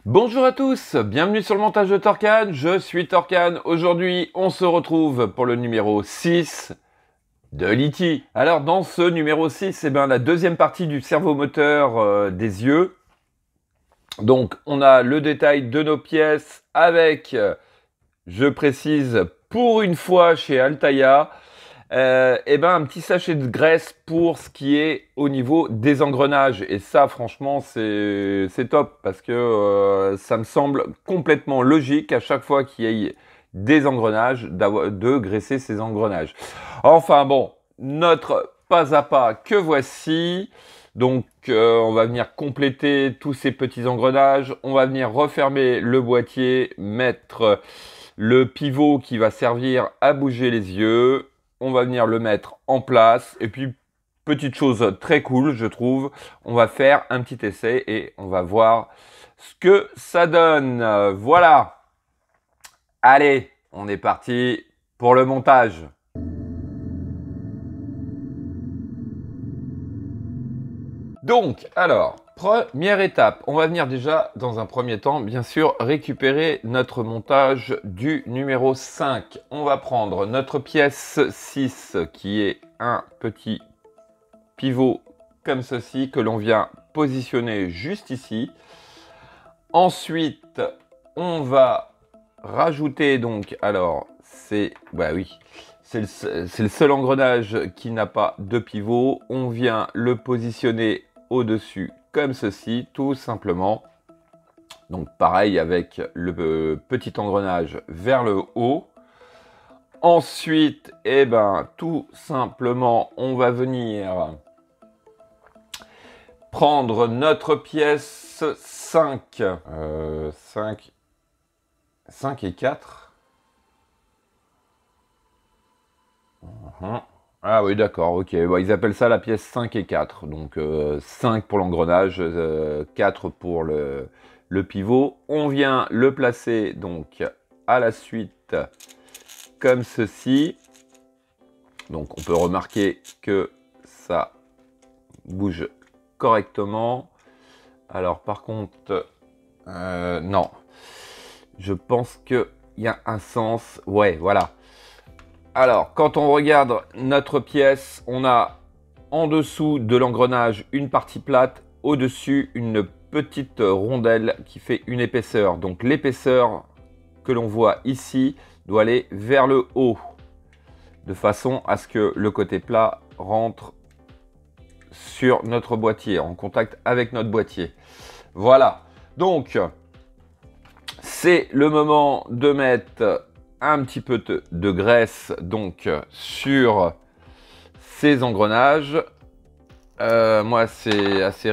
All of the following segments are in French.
Bonjour à tous, bienvenue sur le montage de Torcan, je suis Torcan. Aujourd'hui, on se retrouve pour le numéro 6 de l'ITI. Alors, dans ce numéro 6, c'est bien la deuxième partie du servomoteur des yeux. Donc, on a le détail de nos pièces avec, je précise, pour une fois chez Altaïa, un petit sachet de graisse pour ce qui est au niveau des engrenages. Et ça, franchement, c'est top parce que ça me semble complètement logique à chaque fois qu'il y ait des engrenages, de graisser ces engrenages. Enfin bon, notre pas à pas que voici. Donc, on va venir compléter tous ces petits engrenages. On va venir refermer le boîtier, mettre le pivot qui va servir à bouger les yeux. On va venir le mettre en place. Et puis, petite chose très cool, je trouve, on va faire un petit essai et on va voir ce que ça donne. Voilà. Allez, on est parti pour le montage. Donc, alors, première étape, on va venir déjà, dans un premier temps, bien sûr, récupérer notre montage du numéro 5. On va prendre notre pièce 6, qui est un petit pivot comme ceci, que l'on vient positionner juste ici. Ensuite, on va rajouter, donc, alors, c'est le seul engrenage qui n'a pas de pivot. On vient le positionner au-dessus comme ceci, tout simplement. Donc pareil avec le petit engrenage vers le haut. Ensuite, tout simplement, on va venir prendre notre pièce 5. 5 et 4. Ah oui, d'accord, ok. Bon, ils appellent ça la pièce 5 et 4. Donc 5 pour l'engrenage, 4 pour le pivot. On vient le placer donc à la suite comme ceci. Donc on peut remarquer que ça bouge correctement. Alors par contre, non. Je pense qu'il y a un sens. Ouais, voilà. Alors, quand on regarde notre pièce, on a en dessous de l'engrenage une partie plate, au-dessus une petite rondelle qui fait une épaisseur. Donc l'épaisseur que l'on voit ici doit aller vers le haut, de façon à ce que le côté plat rentre sur notre boîtier, en contact avec notre boîtier. Voilà, donc c'est le moment de mettre un petit peu de graisse donc sur ces engrenages. Moi, c'est assez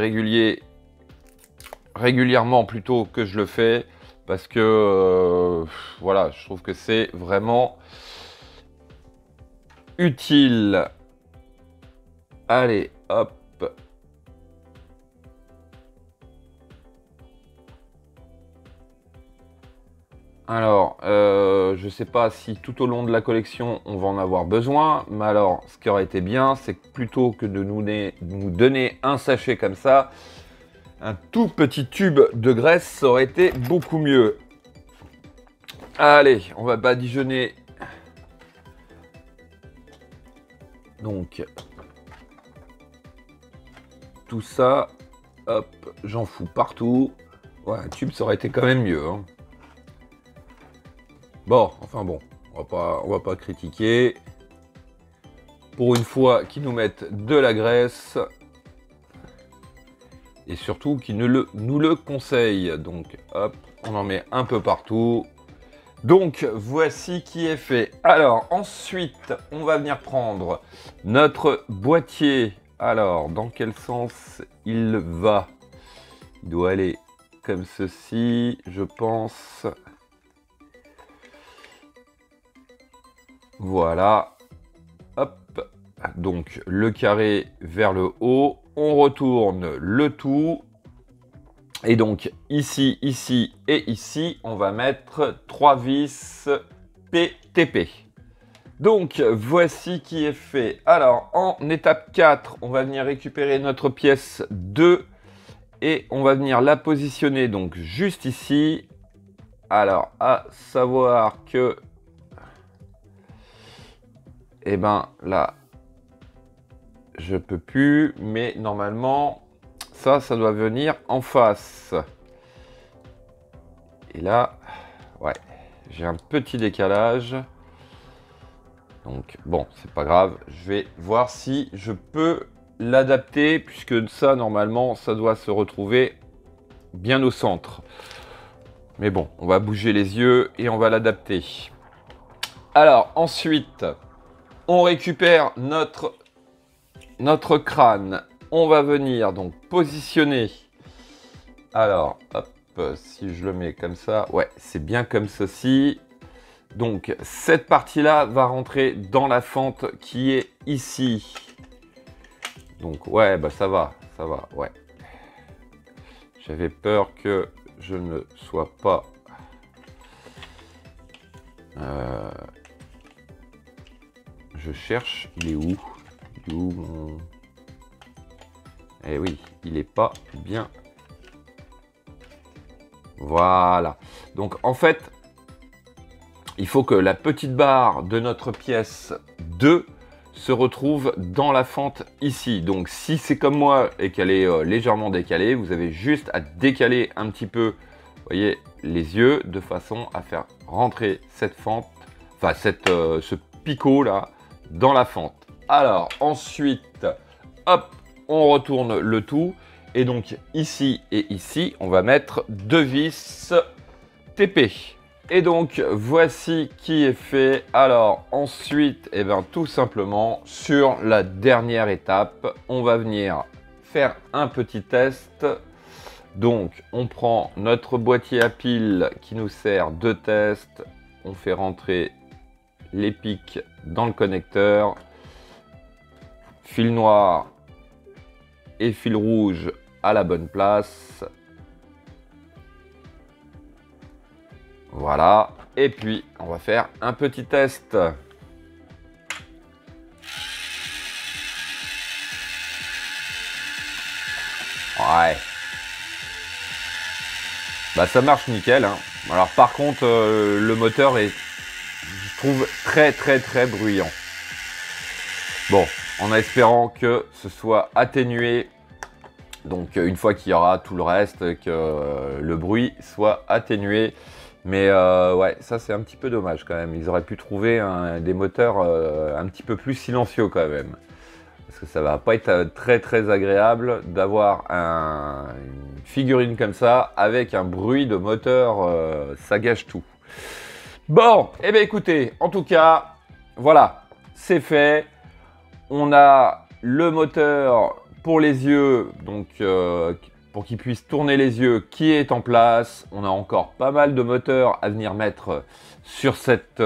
régulièrement plutôt que je le fais parce que voilà, je trouve que c'est vraiment utile. Allez, hop. Alors, je ne sais pas si tout au long de la collection, on va en avoir besoin. Mais alors, ce qui aurait été bien, c'est que plutôt que de nous donner un sachet comme ça, un tout petit tube de graisse, ça aurait été beaucoup mieux. Allez, on va badigeonner. Donc, tout ça, hop, j'en fous partout. Ouais, un tube, ça aurait été quand même mieux, hein. Bon, enfin bon, on va pas critiquer. Pour une fois qu'ils nous mettent de la graisse. Et surtout qu'ils nous le conseillent. Donc hop, on en met un peu partout. Donc voici qui est fait. Alors ensuite, on va venir prendre notre boîtier. Alors, dans quel sens il va? Il doit aller comme ceci, je pense. Voilà, hop, donc le carré vers le haut, on retourne le tout, et donc ici, ici et ici, on va mettre 3 vis PTP. Donc voici qui est fait. Alors en étape 4, on va venir récupérer notre pièce 2 et on va venir la positionner donc juste ici. Alors, à savoir que, eh ben là, je peux plus, mais normalement, ça doit venir en face. Et là, ouais, j'ai un petit décalage. Donc bon, c'est pas grave, je vais voir si je peux l'adapter, puisque ça, normalement, ça doit se retrouver bien au centre. Mais bon, on va bouger les yeux et on va l'adapter. Alors, ensuite, on récupère notre crâne. On va venir donc positionner. Alors, hop, si je le mets comme ça, ouais, c'est bien comme ceci. Donc, cette partie-là va rentrer dans la fente qui est ici. Donc, ouais, bah ça va, ouais. J'avais peur que je ne sois pas... Je cherche, il est où? Il est où mon... Eh oui, il n'est pas bien. Voilà. Donc, en fait... Il faut que la petite barre de notre pièce 2 se retrouve dans la fente ici. Donc si c'est comme moi et qu'elle est légèrement décalée, vous avez juste à décaler un petit peu, vous voyez, les yeux de façon à faire rentrer cette fente, enfin ce picot là, dans la fente. Alors ensuite, hop, on retourne le tout. Et donc ici et ici, on va mettre 2 vis TP. Et donc, voici qui est fait. Alors, ensuite, eh ben, tout simplement, sur la dernière étape, on va venir faire un petit test. Donc, on prend notre boîtier à piles qui nous sert de test. On fait rentrer les pics dans le connecteur. Fil noir et fil rouge à la bonne place. Voilà, et puis on va faire un petit test. Ouais. Bah ça marche nickel, hein. Alors par contre, le moteur est, je trouve, très bruyant. Bon, en espérant que ce soit atténué. Donc une fois qu'il y aura tout le reste, que le bruit soit atténué. Mais ouais, ça c'est un petit peu dommage quand même. Ils auraient pu trouver des moteurs un petit peu plus silencieux quand même. Parce que ça va pas être très agréable d'avoir une figurine comme ça avec un bruit de moteur, ça gâche tout. Bon, et bien écoutez, en tout cas, voilà, c'est fait. On a le moteur pour les yeux, donc pour qu'il puisse tourner les yeux, qui est en place. On a encore pas mal de moteurs à venir mettre sur cette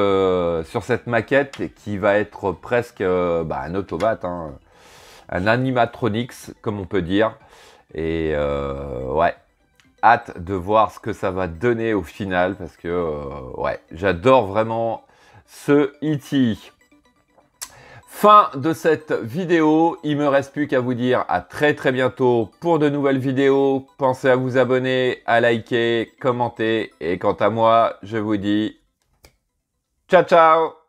maquette qui va être presque un automate, hein, un animatronics comme on peut dire. Et ouais, hâte de voir ce que ça va donner au final parce que ouais, j'adore vraiment ce E.T. Fin de cette vidéo, il me reste plus qu'à vous dire à très bientôt pour de nouvelles vidéos. Pensez à vous abonner, à liker, commenter et quant à moi, je vous dis ciao ciao.